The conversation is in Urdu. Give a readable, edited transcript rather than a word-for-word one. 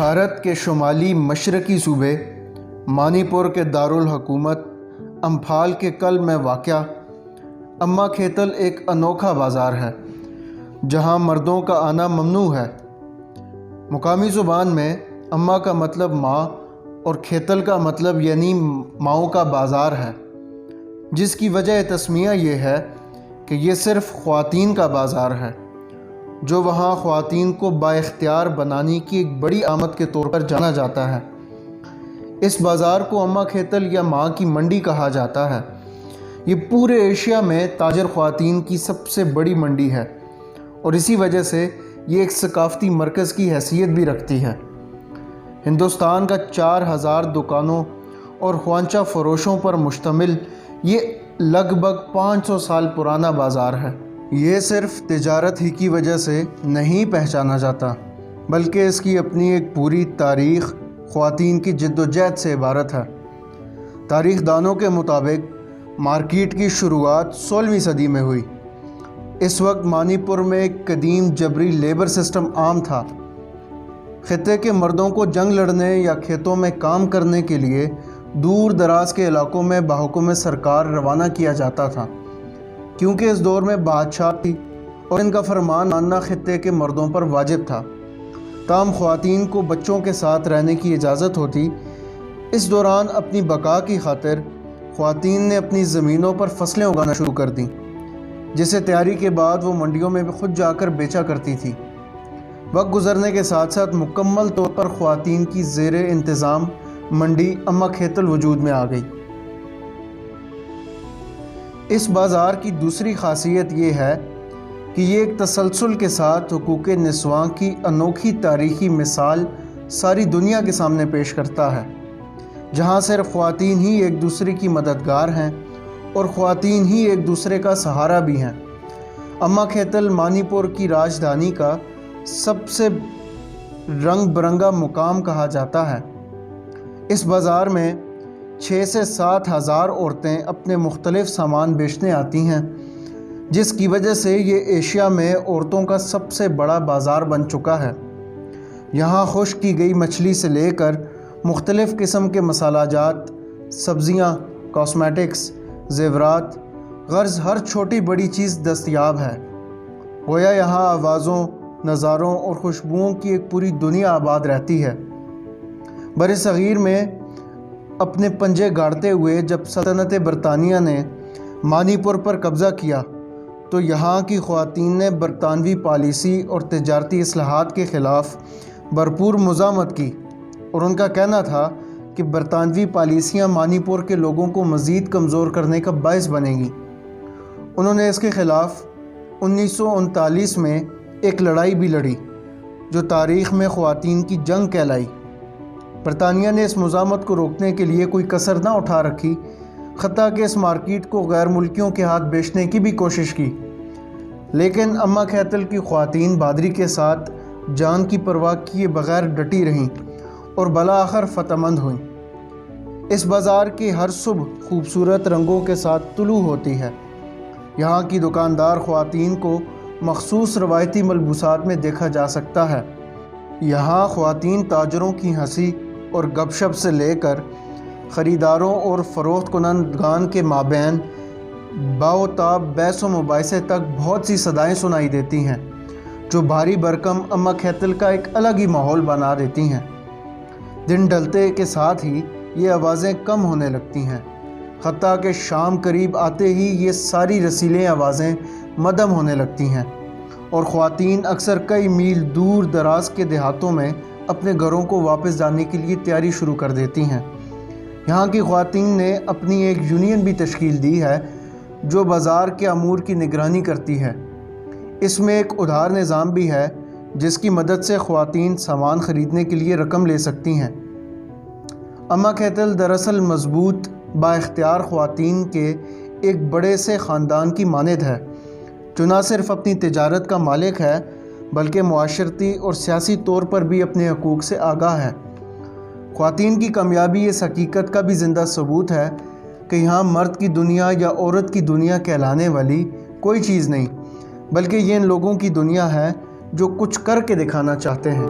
بھارت کے شمالی مشرقی صوبے منی پور کے دارال حکومت امپھال کے قلب میں واقع اماں کھیتل ایک انوکھا بازار ہے جہاں مردوں کا آنا ممنوع ہے۔ مقامی زبان میں اماں کا مطلب ماں اور کھیتل کا مطلب یعنی ماؤں کا بازار ہے، جس کی وجہ تسمیہ یہ ہے کہ یہ صرف خواتین کا بازار ہے، جو وہاں خواتین کو بااختیار بنانے کی ایک بڑی آمد کے طور پر جانا جاتا ہے۔ اس بازار کو اماں کھیتل یا ماں کی منڈی کہا جاتا ہے۔ یہ پورے ایشیا میں تاجر خواتین کی سب سے بڑی منڈی ہے اور اسی وجہ سے یہ ایک ثقافتی مرکز کی حیثیت بھی رکھتی ہے۔ ہندوستان کا 4000 دکانوں اور خوانچہ فروشوں پر مشتمل یہ لگ بھگ 500 سال پرانا بازار ہے۔ یہ صرف تجارت ہی کی وجہ سے نہیں پہچانا جاتا، بلکہ اس کی اپنی ایک پوری تاریخ خواتین کی جد و جہد سے عبارت ہے۔ تاریخ دانوں کے مطابق مارکیٹ کی شروعات 16ویں صدی میں ہوئی۔ اس وقت منی پور میں ایک قدیم جبری لیبر سسٹم عام تھا۔ خطے کے مردوں کو جنگ لڑنے یا کھیتوں میں کام کرنے کے لیے دور دراز کے علاقوں میں بحکم سرکار روانہ کیا جاتا تھا، کیونکہ اس دور میں بادشاہ تھی اور ان کا فرمان ماننا خطے کے مردوں پر واجب تھا۔ تاہم خواتین کو بچوں کے ساتھ رہنے کی اجازت ہوتی۔ اس دوران اپنی بقا کی خاطر خواتین نے اپنی زمینوں پر فصلیں اگانا شروع کر دیں، جسے تیاری کے بعد وہ منڈیوں میں خود جا کر بیچا کرتی تھی۔ وقت گزرنے کے ساتھ ساتھ مکمل طور پر خواتین کی زیر انتظام منڈی اماں کھیتل وجود میں آ گئی۔ اس بازار کی دوسری خاصیت یہ ہے کہ یہ ایک تسلسل کے ساتھ حقوق نسواں کی انوکھی تاریخی مثال ساری دنیا کے سامنے پیش کرتا ہے، جہاں صرف خواتین ہی ایک دوسرے کی مددگار ہیں اور خواتین ہی ایک دوسرے کا سہارا بھی ہیں۔ اماں کھیتل منی پور کی راجدھانی کا سب سے رنگ برنگا مقام کہا جاتا ہے۔ اس بازار میں 6 سے 7 ہزار عورتیں اپنے مختلف سامان بیچنے آتی ہیں، جس کی وجہ سے یہ ایشیا میں عورتوں کا سب سے بڑا بازار بن چکا ہے۔ یہاں خشک کی گئی مچھلی سے لے کر مختلف قسم کے مسالہ جات، سبزیاں، کاسمیٹکس، زیورات، غرض ہر چھوٹی بڑی چیز دستیاب ہے۔ گویا یہاں آوازوں، نظاروں اور خوشبوؤں کی ایک پوری دنیا آباد رہتی ہے۔ برصغیر میں اپنے پنجے گاڑتے ہوئے جب سلطنت برطانیہ نے منی پور پر قبضہ کیا تو یہاں کی خواتین نے برطانوی پالیسی اور تجارتی اصلاحات کے خلاف بھرپور مزاحمت کی، اور ان کا کہنا تھا کہ برطانوی پالیسیاں منی پور کے لوگوں کو مزید کمزور کرنے کا باعث بنیں گی۔ انہوں نے اس کے خلاف 1939 میں ایک لڑائی بھی لڑی، جو تاریخ میں خواتین کی جنگ کہلائی۔ برطانیہ نے اس مزاحمت کو روکنے کے لیے کوئی کسر نہ اٹھا رکھی، حتیٰ کہ اس مارکیٹ کو غیر ملکیوں کے ہاتھ بیچنے کی بھی کوشش کی، لیکن اماں کھیتل کی خواتین بہادری کے ساتھ جان کی پرواہ کیے بغیر ڈٹی رہیں اور بالآخر فتح مند ہوئیں۔ اس بازار کی ہر صبح خوبصورت رنگوں کے ساتھ طلوع ہوتی ہے۔ یہاں کی دکاندار خواتین کو مخصوص روایتی ملبوسات میں دیکھا جا سکتا ہے۔ یہاں خواتین تاجروں کی ہنسی اور گپ شپ سے لے کر خریداروں اور فروخت کنندگان کے مابین باوتاب بحث و مباحثے تک بہت سی صدائیں سنائی دیتی ہیں، جو بھاری بھرکم اماں کھیتل کا ایک الگ ہی ماحول بنا دیتی ہیں۔ دن ڈھلتے کے ساتھ ہی یہ آوازیں کم ہونے لگتی ہیں، حتیٰ کہ شام قریب آتے ہی یہ ساری رسیلیں آوازیں مدھم ہونے لگتی ہیں، اور خواتین اکثر کئی میل دور دراز کے دیہاتوں میں اپنے گھروں کو واپس جانے کے لیے تیاری شروع کر دیتی ہیں۔ یہاں کی خواتین نے اپنی ایک یونین بھی تشکیل دی ہے جو بازار کے امور کی نگرانی کرتی ہے۔ اس میں ایک ادھار نظام بھی ہے جس کی مدد سے خواتین سامان خریدنے کے لیے رقم لے سکتی ہیں۔ اماں کھیتل دراصل مضبوط بااختیار خواتین کے ایک بڑے سے خاندان کی مانند ہے، جو نہ صرف اپنی تجارت کا مالک ہے بلکہ معاشرتی اور سیاسی طور پر بھی اپنے حقوق سے آگاہ ہے۔ خواتین کی کامیابی اس حقیقت کا بھی زندہ ثبوت ہے کہ یہاں مرد کی دنیا یا عورت کی دنیا کہلانے والی کوئی چیز نہیں، بلکہ یہ ان لوگوں کی دنیا ہے جو کچھ کر کے دکھانا چاہتے ہیں۔